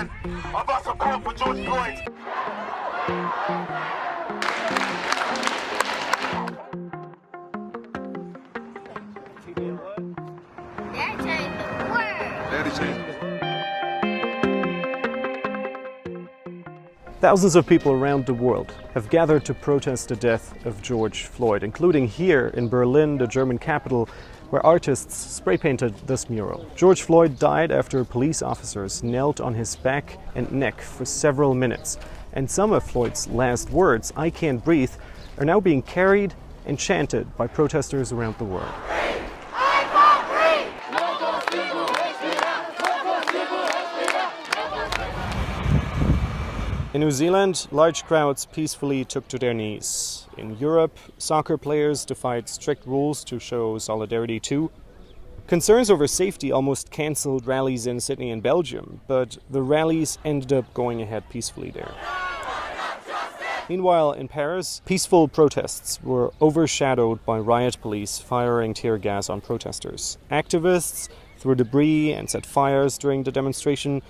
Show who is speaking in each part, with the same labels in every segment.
Speaker 1: stand of our support for George Floyd.
Speaker 2: Thousands of people around the world have gathered to protest the death of George Floyd, including here in Berlin, the German capital, where artists spray-painted this mural. George Floyd died after police officers knelt on his back and neck for several minutes. And some of Floyd's last words, "I can't breathe," are now being carried and chanted by protesters around the world. In New Zealand, large crowds peacefully took to their knees. In Europe, soccer players defied strict rules to show solidarity too. Concerns over safety almost cancelled rallies in Sydney and Belgium, but the rallies ended up going ahead peacefully there. Meanwhile, in Paris, peaceful protests were overshadowed by riot police firing tear gas on protesters. Activists threw debris and set fires during the demonstration,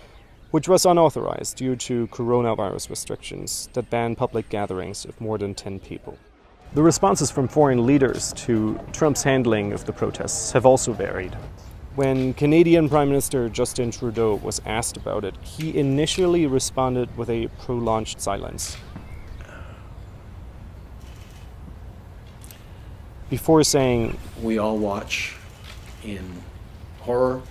Speaker 2: which was unauthorized due to coronavirus restrictions that ban public gatherings of more than 10 people. The responses from foreign leaders to Trump's handling of the protests have also varied. When Canadian Prime Minister Justin Trudeau was asked about it, he initially responded with a prolonged silence, before saying,
Speaker 3: "We all watch in horror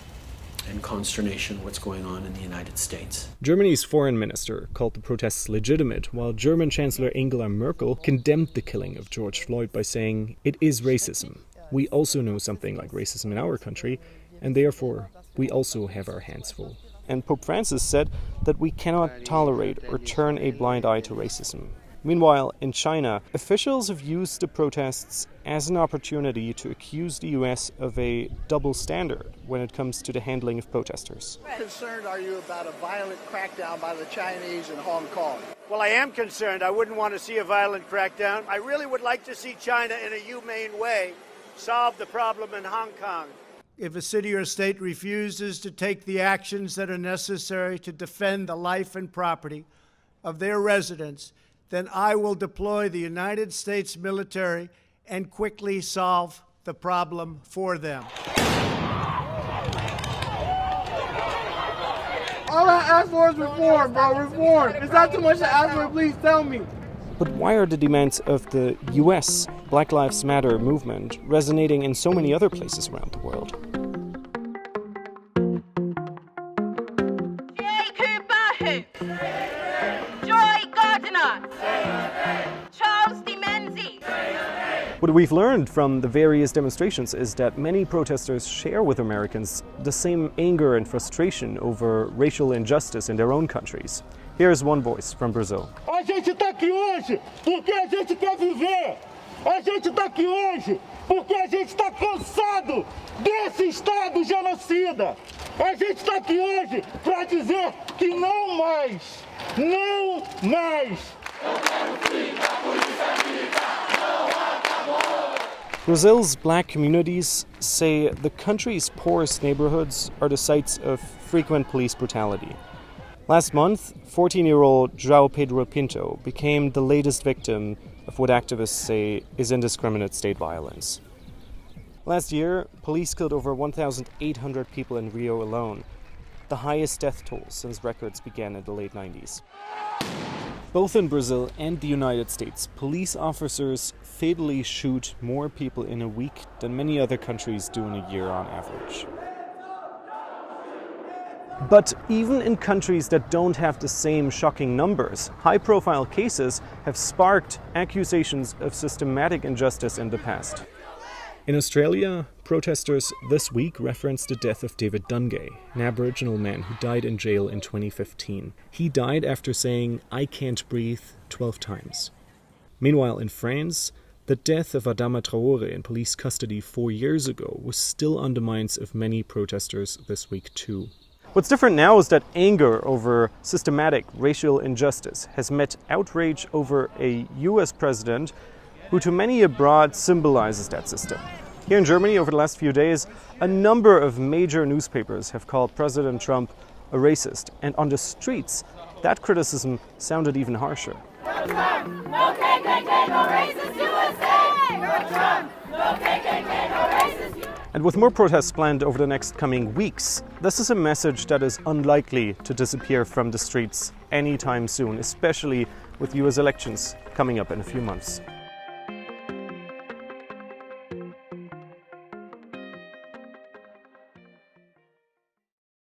Speaker 3: and consternation what's going on in the United States."
Speaker 2: Germany's foreign minister called the protests legitimate, while German Chancellor Angela Merkel condemned the killing of George Floyd by saying, "It is racism. We also know something like racism in our country, and therefore we also have our hands full." And Pope Francis said that we cannot tolerate or turn a blind eye to racism. Meanwhile, in China, officials have used the protests as an opportunity to accuse the US of a double standard when it comes to the handling of protesters.
Speaker 4: How concerned are you about a violent crackdown by the Chinese in Hong Kong?
Speaker 5: Well, I am concerned. I wouldn't want to see a violent crackdown. I really would like to see China, in a humane way, solve the problem in Hong Kong.
Speaker 4: If a city or state refuses to take the actions that are necessary to defend the life and property of their residents, then I will deploy the United States military and quickly solve the problem for them.
Speaker 6: All I ask for is reform, bro, reform. It's not too much to ask for, please tell me.
Speaker 2: But why are the demands of the US Black Lives Matter movement resonating in so many other places around the world? What we've learned from the various demonstrations is that many protesters share with Americans the same anger and frustration over racial injustice in their own countries. Here's one voice from Brazil.
Speaker 7: A gente tá aqui hoje porque a gente quer viver. A gente tá aqui hoje porque a gente está cansado desse Estado genocida. A gente tá aqui hoje para dizer que não mais, não mais.
Speaker 2: Brazil's black communities say the country's poorest neighborhoods are the sites of frequent police brutality. Last month, 14-year-old João Pedro Pinto became the latest victim of what activists say is indiscriminate state violence. Last year, police killed over 1,800 people in Rio alone, the highest death toll since records began in the late 90s. Both in Brazil and the United States, police officers fatally shoot more people in a week than many other countries do in a year on average. But even in countries that don't have the same shocking numbers, high-profile cases have sparked accusations of systematic injustice in the past. In Australia, protesters this week referenced the death of David Dungay, an Aboriginal man who died in jail in 2015. He died after saying, "I can't breathe," 12 times. Meanwhile, in France, the death of Adama Traoré in police custody 4 years ago was still on the minds of many protesters this week too. What's different now is that anger over systematic racial injustice has met outrage over a US president who to many abroad symbolizes that system. Here in Germany, over the last few days, a number of major newspapers have called President Trump a racist. And on the streets, that criticism sounded even harsher.
Speaker 8: No Trump, no KKK, no racist USA! No Trump, no KKK, no racist USA!
Speaker 2: And with more protests planned over the next coming weeks, this is a message that is unlikely to disappear from the streets anytime soon, especially with US elections coming up in a few months.